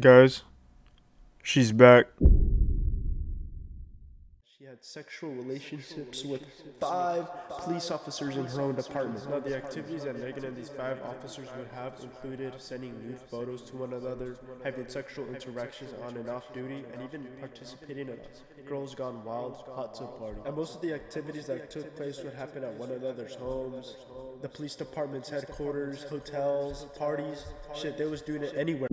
Guys, she's back. She had sexual relationships with 5 police officers in her own department. Now, the activities that Maegan and these 5 officers would have included sending nude photos to one another, having sexual interactions on and off duty, and even participating in a Girls Gone Wild hot tub party. And most of the activities that took place would happen at one another's homes, the police department's headquarters, hotels, parties. Shit, they was doing it anywhere.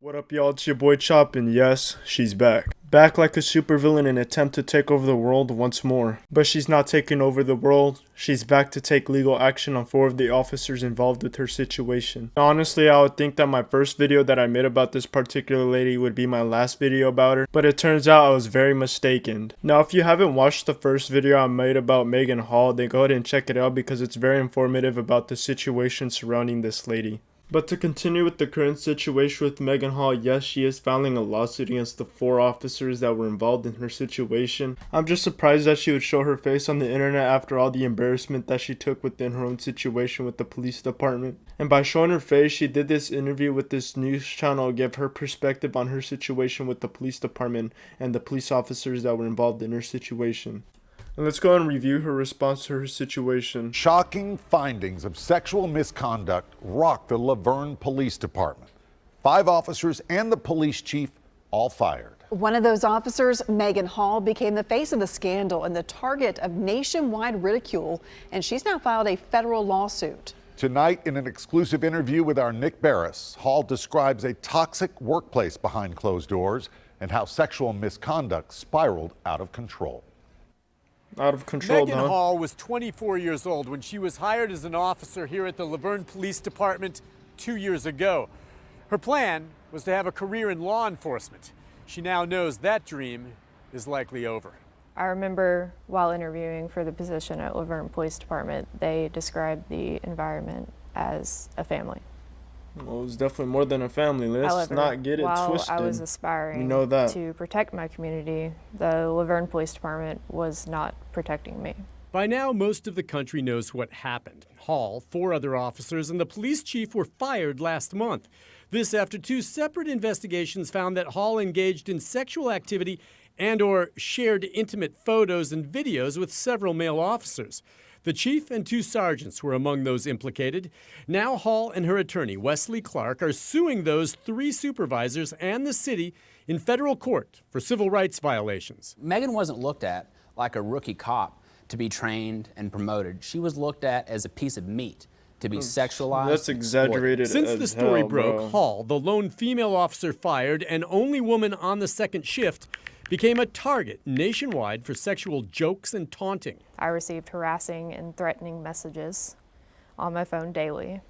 What up, y'all? It's your boy Chop, and yes, she's back. Back like a supervillain in an attempt to take over the world once more. But she's not taking over the world. She's back to take legal action on 4 of the officers involved with her situation. Honestly, I would think that my first video that I made about this particular lady would be my last video about her, but it turns out I was very mistaken. Now, if you haven't watched the first video I made about Maegan Hall, then go ahead and check it out because it's very informative about the situation surrounding this lady. But to continue with the current situation with Maegan Hall, yes, she is filing a lawsuit against the 4 officers that were involved in her situation. I'm just surprised that she would show her face on the internet after all the embarrassment that she took within her own situation with the police department. And by showing her face, she did this interview with this news channel to give her perspective on her situation with the police department and the police officers that were involved in her situation. And let's go and review her response to her situation. Shocking findings of sexual misconduct rocked the Laverne Police Department. 5 officers and the police chief all fired. One of those officers, Maegan Hall, became the face of the scandal and the target of nationwide ridicule, and she's now filed a federal lawsuit. Tonight, in an exclusive interview with our Nick Barris, Hall describes a toxic workplace behind closed doors and how sexual misconduct spiraled out of control. Out of control, Maegan Hall was 24 years old when she was hired as an officer here at the Laverne Police Department 2 years ago. Her plan was to have a career in law enforcement. She now knows that dream is likely over. I remember while interviewing for the position at Laverne Police Department, they described the environment as a family. Well, it was definitely more than a family. Let's However, not get it twisted. while I was aspiring to protect my community, the Laverne Police Department was not protecting me. By now, most of the country knows what happened. Hall, 4 other officers, and the police chief were fired last month. This after 2 separate investigations found that Hall engaged in sexual activity and/or shared intimate photos and videos with several male officers. The chief and 2 sergeants were among those implicated. Now Hall and her attorney, Wesley Clark, are suing those 3 supervisors and the city in federal court for civil rights violations. Maegan wasn't looked at like a rookie cop to be trained and promoted. She was looked at as a piece of meat to be sexualized. That's exaggerated. Since the story broke, bro. Hall, the lone female officer fired and only woman on the second shift, became a target nationwide for sexual jokes and taunting. I received harassing and threatening messages on my phone daily.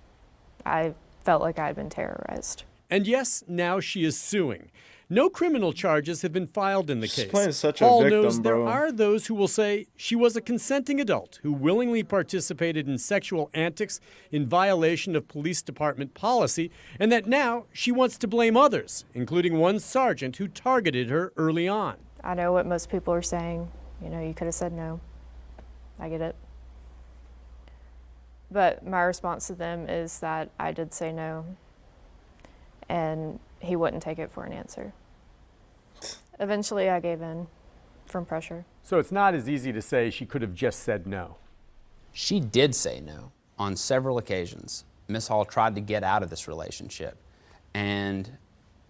I felt like I'd been terrorized. And yes, now she is suing. No criminal charges have been filed in the She's case. playing such a Hall victim, knows there bro. are those who will say she was a consenting adult who willingly participated in sexual antics in violation of police department policy, and that now she wants to blame others, including one sergeant who targeted her early on. I know what most people are saying. You know, you could have said no. I get it. But my response to them is that I did say no, and he wouldn't take it for an answer. Eventually, I gave in from pressure. So it's not as easy to say she could have just said no. She did say no on several occasions. Miss Hall tried to get out of this relationship, and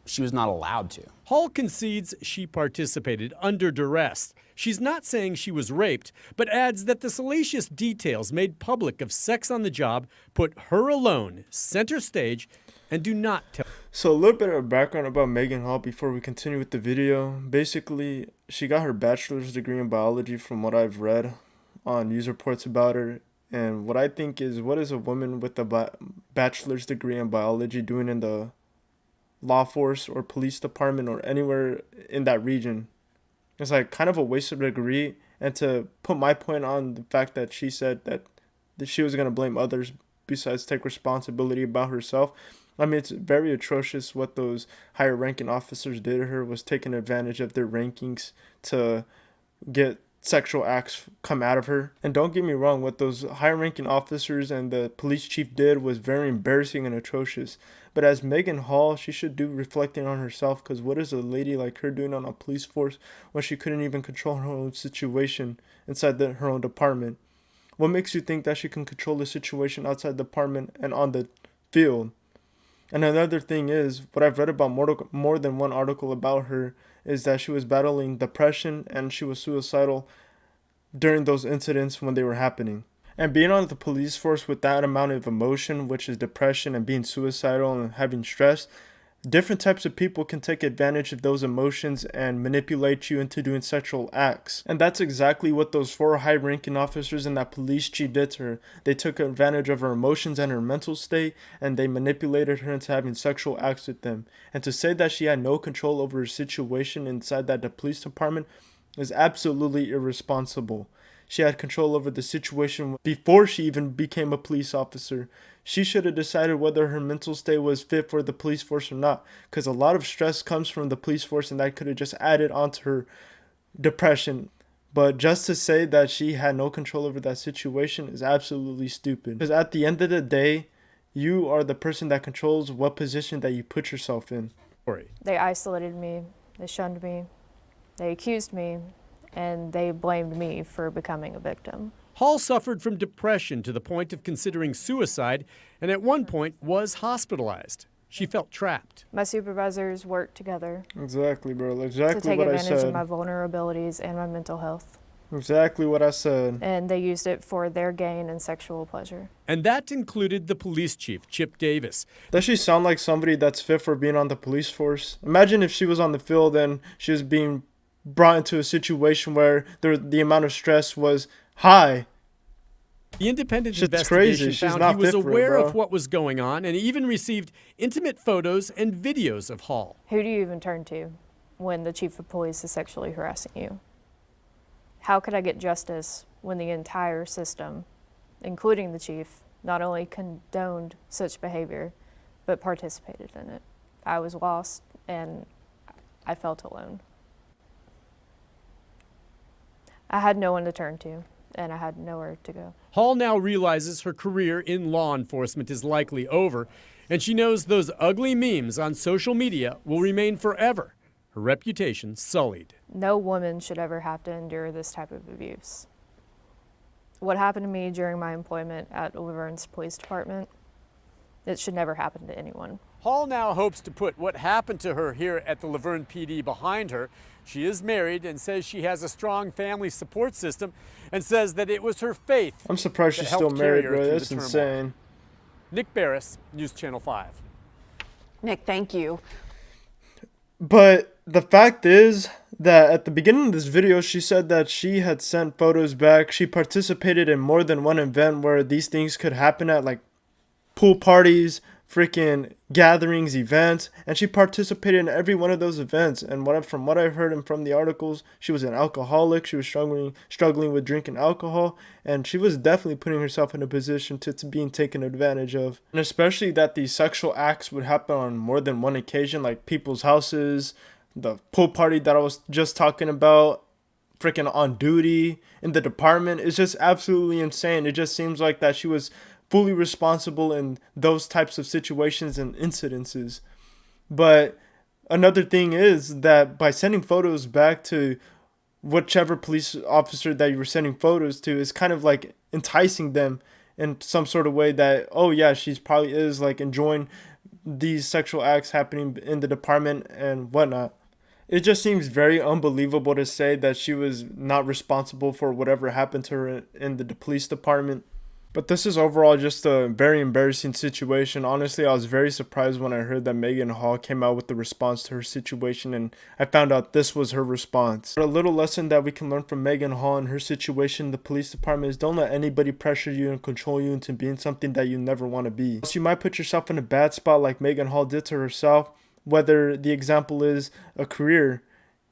she was not allowed to. Hall concedes she participated under duress. She's not saying she was raped, but adds that the salacious details made public of sex on the job put her alone center stage and do not tell. So a little bit of background about Maegan Hall before we continue with the video. Basically, she got her bachelor's degree in biology from what I've read on news reports about her. And what I think is, what is a woman with a bachelor's degree in biology doing in the law force or police department or anywhere in that region? It's like kind of a waste of a degree. And to put my point on the fact that she said that she was going to blame others besides take responsibility about herself. I mean, it's very atrocious what those higher ranking officers did to her, was taking advantage of their rankings to get sexual acts come out of her. And don't get me wrong, what those high-ranking officers and the police chief did was very embarrassing and atrocious. But as Maegan Hall, she should do reflecting on herself, because what is a lady like her doing on a police force when she couldn't even control her own situation inside her own department? What makes you think that she can control the situation outside the department and on the field? And another thing is, what I've read about more than one article about her is that she was battling depression and she was suicidal during those incidents when they were happening. And being on the police force with that amount of emotion, which is depression and being suicidal and having stress, different types of people can take advantage of those emotions and manipulate you into doing sexual acts. And that's exactly what those 4 high-ranking officers and that police chief did to her. They took advantage of her emotions and her mental state, and they manipulated her into having sexual acts with them. And to say that she had no control over her situation inside the police department is absolutely irresponsible. She had control over the situation before she even became a police officer. She should have decided whether her mental state was fit for the police force or not, because a lot of stress comes from the police force, and that could have just added onto her depression. But just to say that she had no control over that situation is absolutely stupid, because at the end of the day, you are the person that controls what position that you put yourself in. They isolated me, they shunned me, they accused me, and they blamed me for becoming a victim. Hall suffered from depression to the point of considering suicide, and at one point was hospitalized. She felt trapped. My supervisors worked together Exactly, bro. to Exactly take what I advantage of said. my vulnerabilities and my mental health. Exactly what I said. And they used it for their gain and sexual pleasure. And that included the police chief, Chip Davis. Does she sound like somebody that's fit for being on the police force? Imagine if she was on the field and she was being brought into a situation where the amount of stress was high. The independent Shit's investigation crazy. She's found not he was fit for it, aware bro. of what was going on and even received intimate photos and videos of Hall. Who do you even turn to when the chief of police is sexually harassing you? How could I get justice when the entire system, including the chief, not only condoned such behavior, but participated in it? I was lost and I felt alone. I had no one to turn to, and I had nowhere to go. Hall now realizes her career in law enforcement is likely over, and she knows those ugly memes on social media will remain forever, her reputation sullied. No woman should ever have to endure this type of abuse. What happened to me during my employment at Laverne's police department, it should never happen to anyone. Hall now hopes to put what happened to her here at the Laverne PD behind her. She is married and says she has a strong family support system and says that it was her faith. I'm surprised that she's helped still carry married, her bro. through That's the turmoil. insane. Nick Barris, News Channel 5. Nick, thank you. But the fact is that at the beginning of this video, she said that she had sent photos back. She participated in more than one event where these things could happen at, like pool parties, freaking gatherings, events, and she participated in every one of those events. And from what I've heard and from the articles, she was an alcoholic. She was struggling with drinking alcohol, and she was definitely putting herself in a position to being taken advantage of. And especially that these sexual acts would happen on more than one occasion, like people's houses, the pool party that I was just talking about, freaking on duty in the department. It's just absolutely insane. It just seems like that she was fully responsible in those types of situations and incidences. But another thing is that by sending photos back to whichever police officer that you were sending photos to, is kind of like enticing them in some sort of way that, oh yeah, she's probably is like enjoying these sexual acts happening in the department and whatnot. It just seems very unbelievable to say that she was not responsible for whatever happened to her in the police department. But this is overall just a very embarrassing situation. Honestly, I was very surprised when I heard that Maegan Hall came out with the response to her situation, and I found out this was her response. But a little lesson that we can learn from Maegan Hall and her situation in the police department is don't let anybody pressure you and control you into being something that you never want to be. So you might put yourself in a bad spot like Maegan Hall did to herself, whether the example is a career.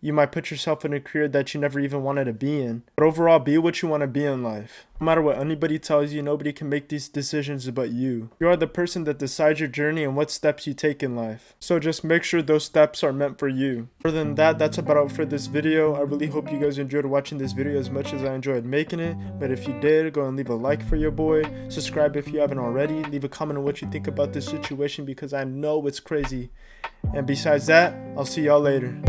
You might put yourself in a career that you never even wanted to be in. But overall, be what you want to be in life. No matter what anybody tells you, nobody can make these decisions but you. You are the person that decides your journey and what steps you take in life. So just make sure those steps are meant for you. Other than that, that's about it for this video. I really hope you guys enjoyed watching this video as much as I enjoyed making it. But if you did, go and leave a like for your boy. Subscribe if you haven't already. Leave a comment on what you think about this situation because I know it's crazy. And besides that, I'll see y'all later.